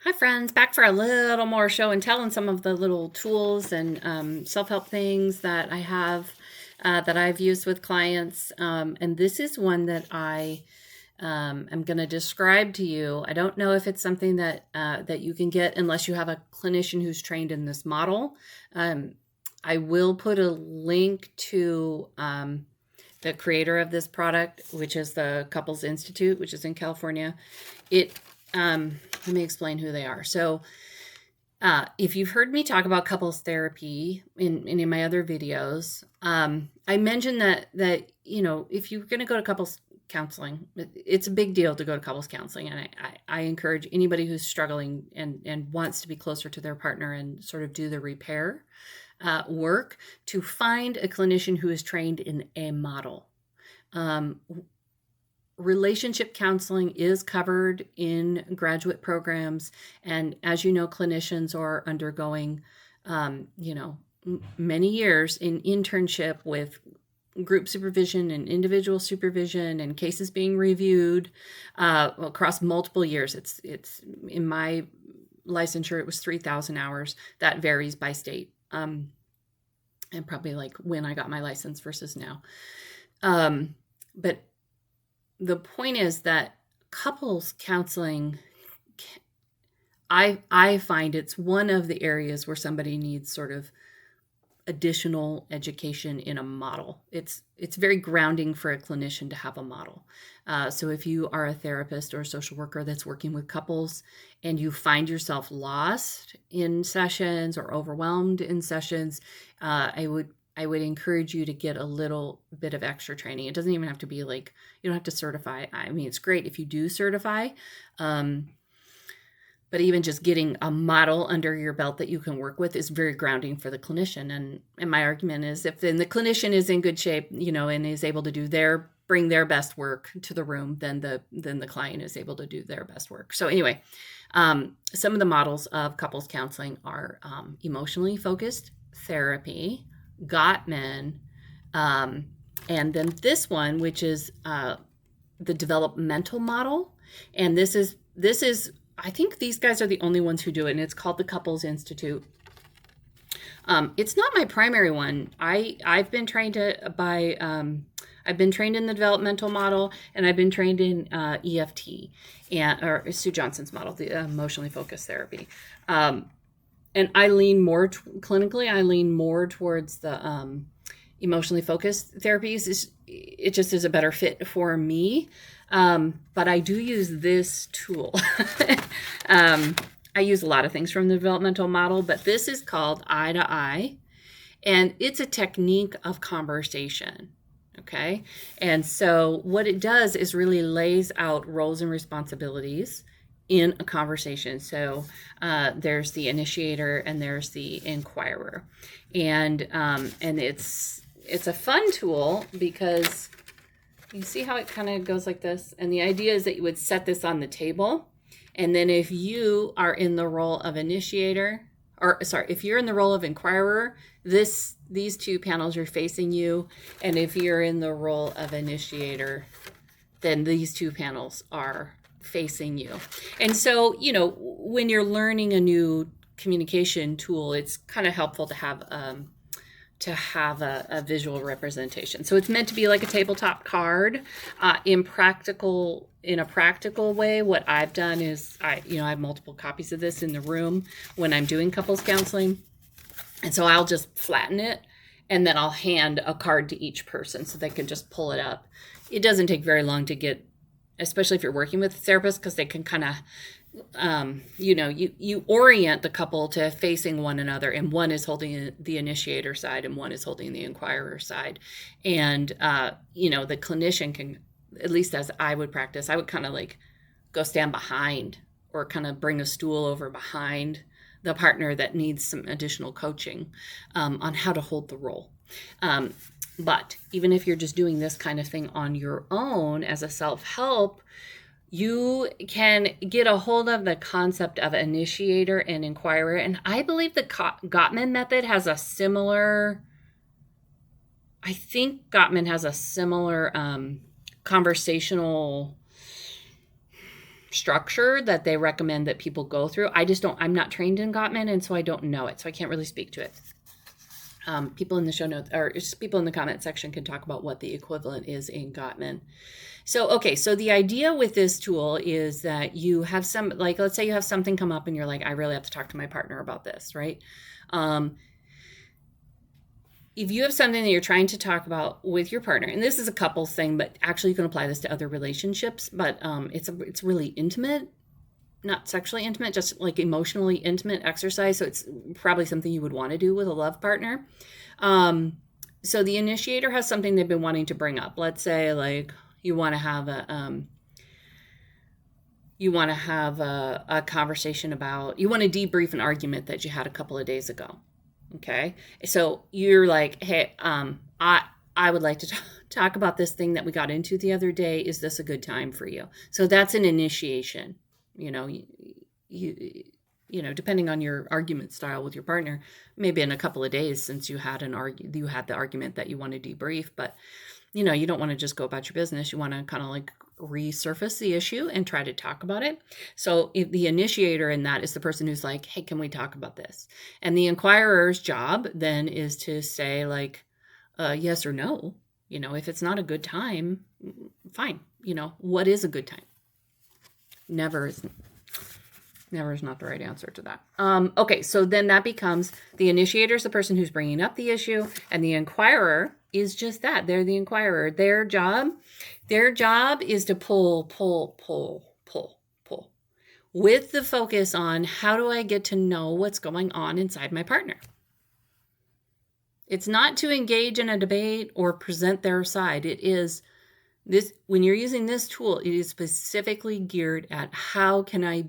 Hi, friends. Back for a little more show and tell on some of the little tools and self-help things that I have that I've used with clients. And this is one that I am going to describe to you. I don't know if it's something that you can get unless you have a clinician who's trained in this model. Um, I will put a link to the creator of this product, which is the Couples Institute, which is in California. It let me explain who they are. So, if you've heard me talk about couples therapy in my other videos, I mentioned that if you're going to go to couples counseling, it's a big deal to go to couples counseling, and I encourage anybody who's struggling and wants to be closer to their partner and sort of do the repair work to find a clinician who is trained in a model. Um, Relationship counseling is covered in graduate programs, and as you know, clinicians are undergoing many years in internship with group supervision and individual supervision and cases being reviewed across multiple years. It's in my licensure, it was 3,000 hours. That varies by state, and probably like when I got my license versus now. But the point is that couples counseling, I find it's one of the areas where somebody needs sort of additional education in a model. It's very grounding for a clinician to have a model. So if you are a therapist or a social worker that's working with couples and you find yourself lost in sessions or overwhelmed in sessions, I would encourage you to get a little bit of extra training. It doesn't even have to be like, you don't have to certify. I mean, it's great if you do certify, but even just getting a model under your belt that you can work with is very grounding for the clinician. And my argument is, if then the clinician is in good shape, and is able to bring their best work to the room, then the client is able to do their best work. So anyway, some of the models of couples counseling are emotionally focused therapy, Gottman, and then this one, which is the developmental model. And this is I think these guys are the only ones who do it, and it's called the Couples Institute. It's not my primary one. I've been trained I've been trained in the developmental model, and I've been trained in EFT or Sue Johnson's model, the emotionally focused therapy. And I lean more clinically. I lean more towards the emotionally focused therapies. It just is a better fit for me. But I do use this tool. I use a lot of things from the developmental model, but this is called Eye to Eye, and it's a technique of conversation. Okay. And so what it does is really lays out roles and responsibilities in a conversation. So there's the initiator and there's the inquirer, and it's a fun tool because you see how it kind of goes like this. And the idea is that you would set this on the table, and then if you are in the role of initiator, if you're in the role of inquirer, these two panels are facing you, and if you're in the role of initiator, then these two panels are facing you. And so, when you're learning a new communication tool, it's kind of helpful to have a visual representation. So it's meant to be like a tabletop card. In a practical way, what I've done is I have multiple copies of this in the room when I'm doing couples counseling. And so I'll just flatten it, and then I'll hand a card to each person so they can just pull it up. It doesn't take very long to get, especially if you're working with a therapist, because they can kind of, you orient the couple to facing one another, and one is holding the initiator side and one is holding the inquirer side. And, the clinician can, at least as I would practice, I would kind of like go stand behind or kind of bring a stool over behind the partner that needs some additional coaching on how to hold the role. But even if you're just doing this kind of thing on your own as a self-help, you can get a hold of the concept of initiator and inquirer. And I believe the Gottman method has a similar, conversational structure that they recommend that people go through. I'm not trained in Gottman, and so I don't know it. So I can't really speak to it. People in the show notes or just people in the comment section can talk about what the equivalent is in Gottman. So, okay. So the idea with this tool is that you have let's say you have something come up and you're like, I really have to talk to my partner about this, right? If you have something that you're trying to talk about with your partner, and this is a couples thing, but actually you can apply this to other relationships, but it's really intimate, not sexually intimate, just like emotionally intimate exercise. So it's probably something you would want to do with a love partner. So the initiator has something they've been wanting to bring up. Let's say like you want to have a conversation about, you want to debrief an argument that you had a couple of days ago. Okay. So you're like, hey, I would like to talk about this thing that we got into the other day. Is this a good time for you? So that's an initiation. Depending on your argument style with your partner, maybe in a couple of days since you had the argument that you want to debrief, but you don't want to just go about your business. You want to kind of like resurface the issue and try to talk about it. So if the initiator in that is the person who's like, hey, can we talk about this? And the inquirer's job then is to say like, yes or no. If it's not a good time, fine. What is a good time? Never is not the right answer to that. Okay, so then that becomes the initiator is the person who's bringing up the issue, and the inquirer is just that. They're the inquirer. Their job is to pull with the focus on how do I get to know what's going on inside my partner. It's not to engage in a debate or present their side. It is this, when you're using this tool, it is specifically geared at how can I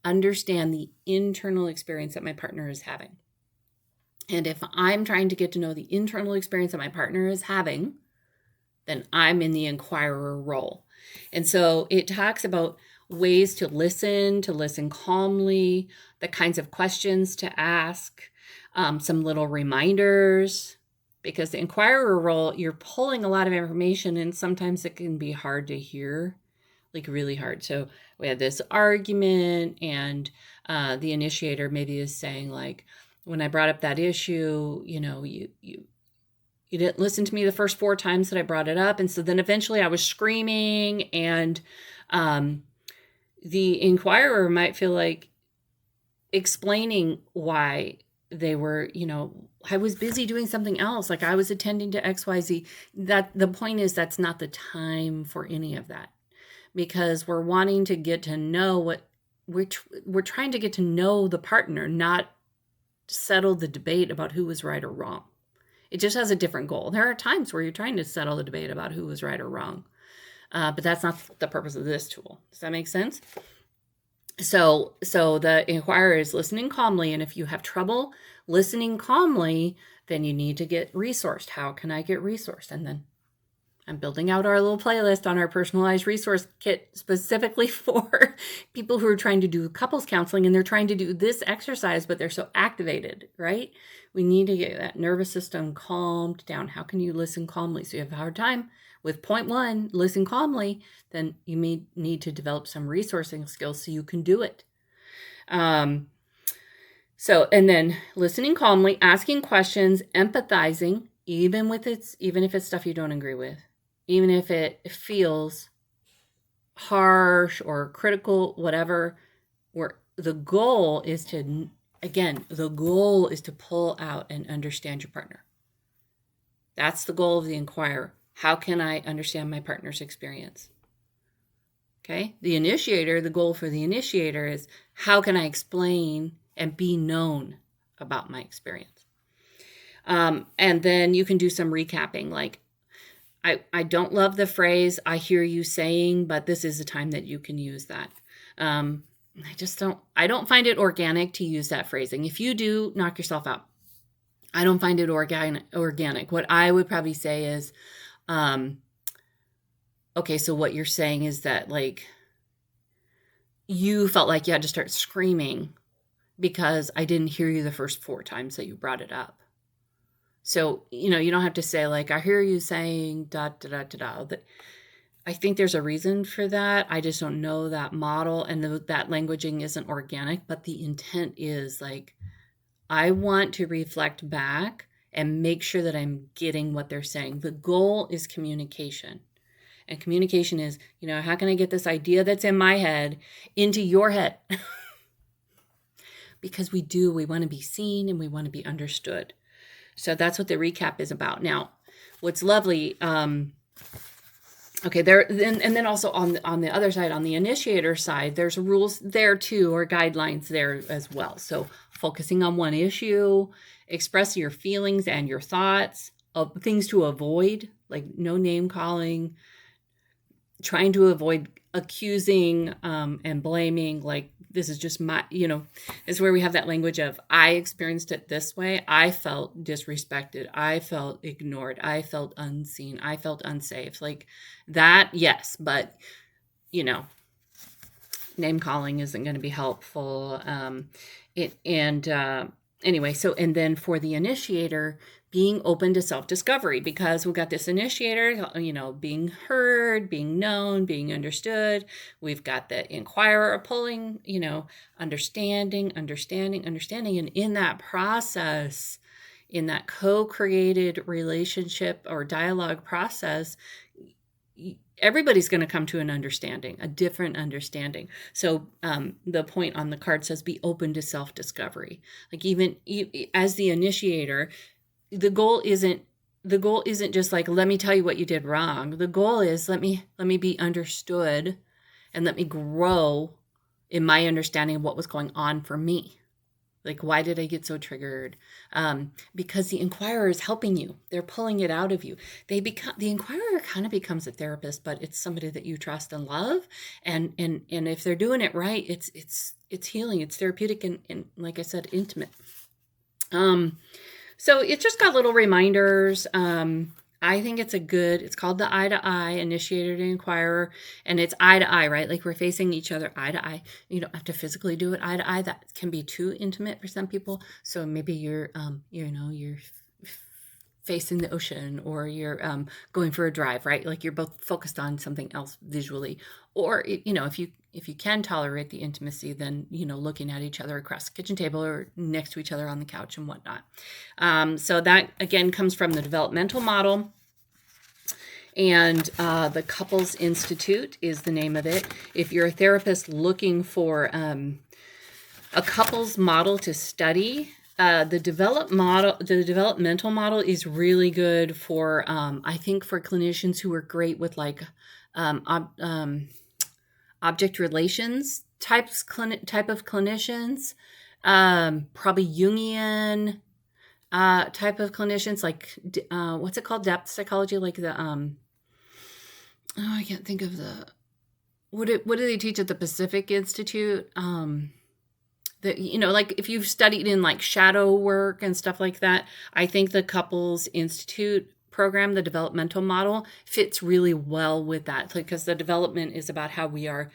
understand the internal experience that my partner is having. And if I'm trying to get to know the internal experience that my partner is having, then I'm in the inquirer role. And so it talks about ways to listen calmly, the kinds of questions to ask, some little reminders, because the inquirer role, you're pulling a lot of information and sometimes it can be hard to hear, like really hard. So we had this argument and the initiator maybe is saying like, when I brought up that issue, you didn't listen to me the first 4 times that I brought it up. And so then eventually I was screaming and the inquirer might feel like explaining why they were, I was busy doing something else. Like I was attending to XYZ. That the point is that's not the time for any of that, because we're wanting to get to know what we're trying to get to know the partner, not settle the debate about who was right or wrong. It just has a different goal. There are times where you're trying to settle the debate about who was right or wrong, but that's not the purpose of this tool. Does that make sense? So the inquirer is listening calmly, and if you have trouble listening calmly, then you need to get resourced. How can I get resourced? And then I'm building out our little playlist on our personalized resource kit specifically for people who are trying to do couples counseling and they're trying to do this exercise, but they're so activated, right? We need to get that nervous system calmed down. How can you listen calmly? So you have a hard time with point 1, listen calmly, then you may need to develop some resourcing skills so you can do it. And then listening calmly, asking questions, empathizing, even if it's stuff you don't agree with, even if it feels harsh or critical, whatever, where the goal is to pull out and understand your partner. That's the goal of the inquirer. How can I understand my partner's experience? Okay. The goal for the initiator is how can I explain and be known about my experience? And then you can do some recapping. Like, I don't love the phrase, I hear you saying, but this is the time that you can use that. I don't find it organic to use that phrasing. If you do, knock yourself out. I don't find it organic. What I would probably say is, okay, so what you're saying is that like, you felt like you had to start screaming because I didn't hear you the first 4 times that you brought it up. So, you don't have to say like, I hear you saying da, da, da, da, da. I think there's a reason for that. I just don't know that model, and that languaging isn't organic, but the intent is like, I want to reflect back and make sure that I'm getting what they're saying. The goal is communication. And communication is, how can I get this idea that's in my head into your head? Because we want to be seen and we want to be understood. So that's what the recap is about. Now, what's lovely, okay, then also on the other side, on the initiator side, there's rules there too, or guidelines there as well. So focusing on one issue, expressing your feelings and your thoughts, of things to avoid, like no name calling, trying to avoid accusing and blaming, like this is just my, is where we have that language of, I experienced it this way. I felt disrespected. I felt ignored. I felt unseen. I felt unsafe. Like that, yes. But, name calling isn't going to be helpful. Anyway, so, and then for the initiator, being open to self-discovery, because we've got this initiator, being heard, being known, being understood. We've got the inquirer pulling, understanding. And in that process, in that co-created relationship or dialogue process, everybody's going to come to an understanding, a different understanding. So the point on the card says, be open to self-discovery. Like even as the initiator, the goal isn't just like, let me tell you what you did wrong. The goal is, let me be understood and let me grow in my understanding of what was going on for me. Like, why did I get so triggered? Because the inquirer is helping you. They're pulling it out of you. The inquirer kind of becomes a therapist, but it's somebody that you trust and love. And if they're doing it right, it's healing, it's therapeutic, and like I said, intimate. So it's just got little reminders. I think it's called the eye to eye, initiator to inquirer, and it's eye to eye, right? Like we're facing each other eye to eye. You don't have to physically do it eye to eye. That can be too intimate for some people. So maybe you're facing the ocean, or you're going for a drive, right? Like you're both focused on something else visually. Or, if you can tolerate the intimacy, then, looking at each other across the kitchen table or next to each other on the couch and whatnot. So that, again, comes from the developmental model. And the Couples Institute is the name of it. If you're a therapist looking for a couples model to study, the developmental model is really good for, I think, for clinicians who are great with like object relations type of clinicians, probably Jungian type of clinicians, like what's it called, depth psychology, like the I can't think of what do they teach at the Pacific Institute? Like if you've studied in like shadow work and stuff like that, I think the Couples Institute program, the developmental model, fits really well with that, because the development is about how we are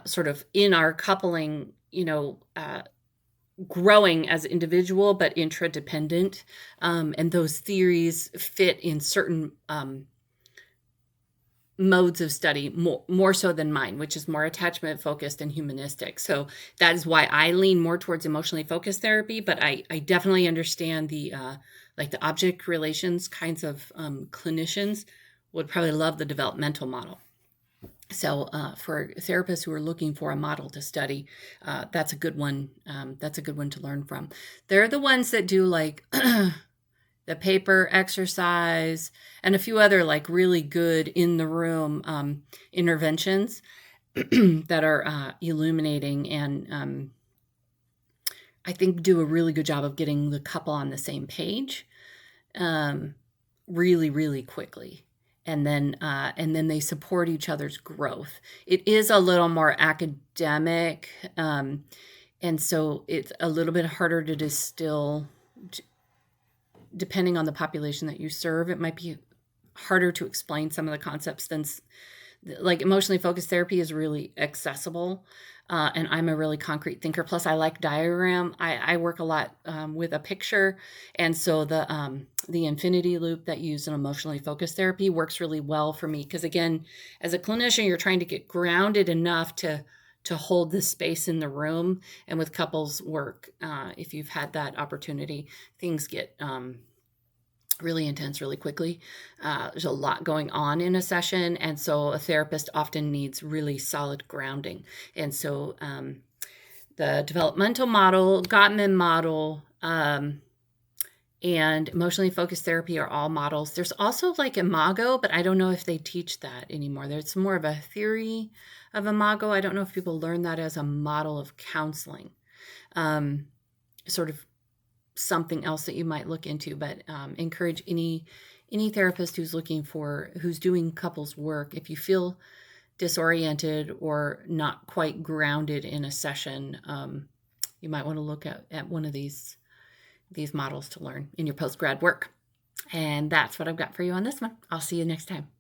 sort of in our coupling, growing as individual but intradependent, and those theories fit in certain modes of study more so than mine, which is more attachment focused and humanistic. So that is why I lean more towards emotionally focused therapy, but I definitely understand the like the object relations kinds of clinicians would probably love the developmental model. So for therapists who are looking for a model to study, that's a good one. That's a good one to learn from. They're the ones that do like the paper exercise and a few other like really good in the room interventions that are illuminating, and I think do a really good job of getting the couple on the same page really, really quickly. And then they support each other's growth. It is a little more academic, and so it's a little bit harder to distill. Depending on the population that you serve, it might be harder to explain some of the concepts like emotionally focused therapy is really accessible. And I'm a really concrete thinker. Plus, I like diagram. I work a lot with a picture, and so the infinity loop that used in emotionally focused therapy works really well for me. Because again, as a clinician, you're trying to get grounded enough to hold the space in the room. And with couples work, if you've had that opportunity, things get really intense really quickly. There's a lot going on in a session, and so a therapist often needs really solid grounding. And so the developmental model, Gottman model, and emotionally focused therapy are all models. There's also like Imago, but I don't know if they teach that anymore. There's more of a theory of Imago. I don't know if people learn that as a model of counseling. Sort of something else that you might look into, but encourage any therapist who's doing couples work, if you feel disoriented or not quite grounded in a session, you might want to look at one of these models to learn in your post-grad work. And that's what I've got for you on this one. I'll see you next time.